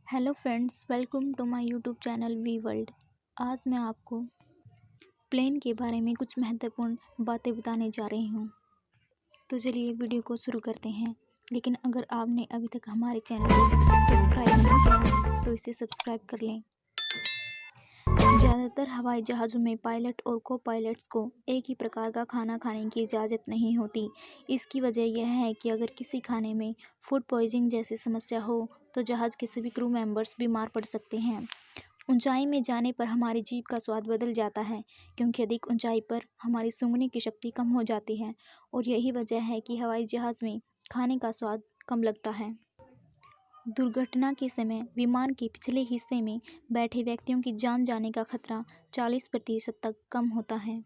Hello friends, welcome to my YouTube channel we world. आज मैं आपको प्लेन के बारे में कुछ महत्वपूर्ण बातें बताने जा रही हूँ। तो चलिए वीडियो को शुरू करते हैं। लेकिन अगर आपने अभी तक हमारे चैनल को सब्सक्राइब नहीं किया है तो इसे सब्सक्राइब कर लें। ज़्यादातर हवाई जहाज़ों में पायलट और को पायलट्स को एक ही प्रकार का खाना खाने की इजाज़त नहीं होती। इसकी वजह यह है कि अगर किसी खाने में फूड पॉइजनिंग जैसी समस्या हो तो जहाज़ के सभी क्रू मेंबर्स बीमार पड़ सकते हैं। ऊंचाई में जाने पर हमारी जीभ का स्वाद बदल जाता है, क्योंकि अधिक ऊंचाई पर हमारी सूंघने की शक्ति कम हो जाती है और यही वजह है कि हवाई जहाज़ में खाने का स्वाद कम लगता है। दुर्घटना के समय विमान के पिछले हिस्से में बैठे व्यक्तियों की जान जाने का खतरा 40% तक कम होता है।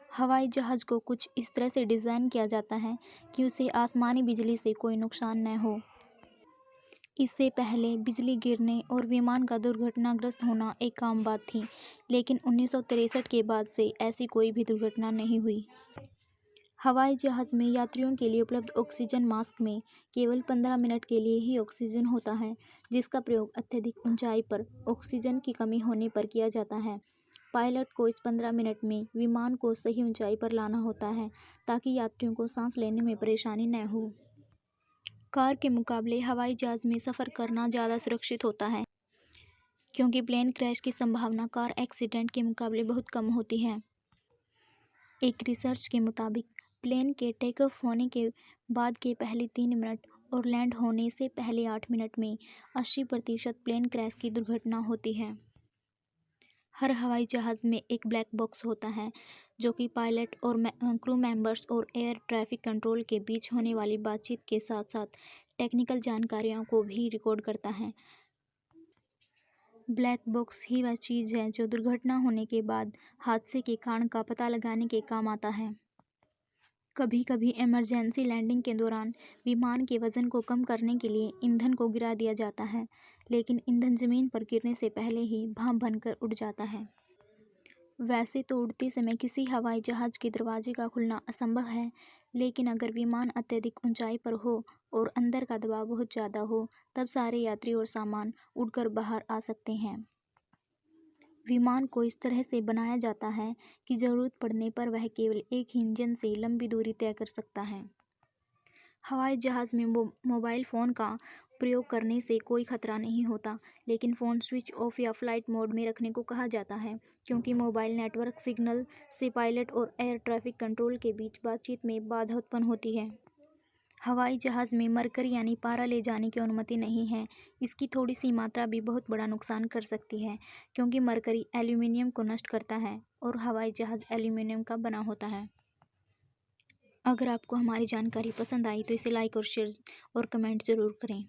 हवाई जहाज़ को कुछ इस तरह से डिज़ाइन किया जाता है कि उसे आसमानी बिजली से कोई नुकसान न हो। इससे पहले बिजली गिरने और विमान का दुर्घटनाग्रस्त होना एक आम बात थी, लेकिन 1963 के बाद से ऐसी कोई भी दुर्घटना नहीं हुई। हवाई जहाज़ में यात्रियों के लिए उपलब्ध ऑक्सीजन मास्क में केवल 15 मिनट के लिए ही ऑक्सीजन होता है, जिसका प्रयोग अत्यधिक ऊंचाई पर ऑक्सीजन की कमी होने पर किया जाता है। पायलट को इस 15 मिनट में विमान को सही ऊंचाई पर लाना होता है ताकि यात्रियों को सांस लेने में परेशानी न हो। कार के मुकाबले हवाई जहाज़ में सफ़र करना ज़्यादा सुरक्षित होता है, क्योंकि प्लेन क्रैश की संभावना कार एक्सीडेंट के मुकाबले बहुत कम होती है। एक रिसर्च के मुताबिक प्लेन के टेक ऑफ होने के बाद के पहले 3 मिनट और लैंड होने से पहले 8 मिनट में 80% प्लेन क्रैश की दुर्घटना होती है। हर हवाई जहाज़ में एक ब्लैक बॉक्स होता है जो कि पायलट और क्रू मेंबर्स और एयर ट्रैफिक कंट्रोल के बीच होने वाली बातचीत के साथ साथ टेक्निकल जानकारियों को भी रिकॉर्ड करता है। ब्लैक बॉक्स ही वह चीज़ है जो दुर्घटना होने के बाद हादसे के कारण का पता लगाने के काम आता है। कभी कभी इमरजेंसी लैंडिंग के दौरान विमान के वज़न को कम करने के लिए ईंधन को गिरा दिया जाता है, लेकिन ईंधन ज़मीन पर गिरने से पहले ही भाप बनकर उड़ जाता है। वैसे तो उड़ते समय किसी हवाई जहाज़ के दरवाजे का खुलना असंभव है, लेकिन अगर विमान अत्यधिक ऊंचाई पर हो और अंदर का दबाव बहुत ज़्यादा हो, तब सारे यात्री और सामान उड़कर बाहर आ सकते हैं। विमान को इस तरह से बनाया जाता है कि ज़रूरत पड़ने पर वह केवल एक ही इंजन से लंबी दूरी तय कर सकता है। हवाई जहाज़ में मोबाइल फ़ोन का प्रयोग करने से कोई खतरा नहीं होता, लेकिन फ़ोन स्विच ऑफ या फ्लाइट मोड में रखने को कहा जाता है, क्योंकि मोबाइल नेटवर्क सिग्नल से पायलट और एयर ट्रैफिक कंट्रोल के बीच बातचीत में बाधा उत्पन्न होती है। हवाई जहाज़ में मरकरी यानी पारा ले जाने की अनुमति नहीं है। इसकी थोड़ी सी मात्रा भी बहुत बड़ा नुकसान कर सकती है, क्योंकि मरकरी एल्यूमीनियम को नष्ट करता है और हवाई जहाज़ एल्यूमीनियम का बना होता है। अगर आपको हमारी जानकारी पसंद आई तो इसे लाइक और शेयर और कमेंट ज़रूर करें।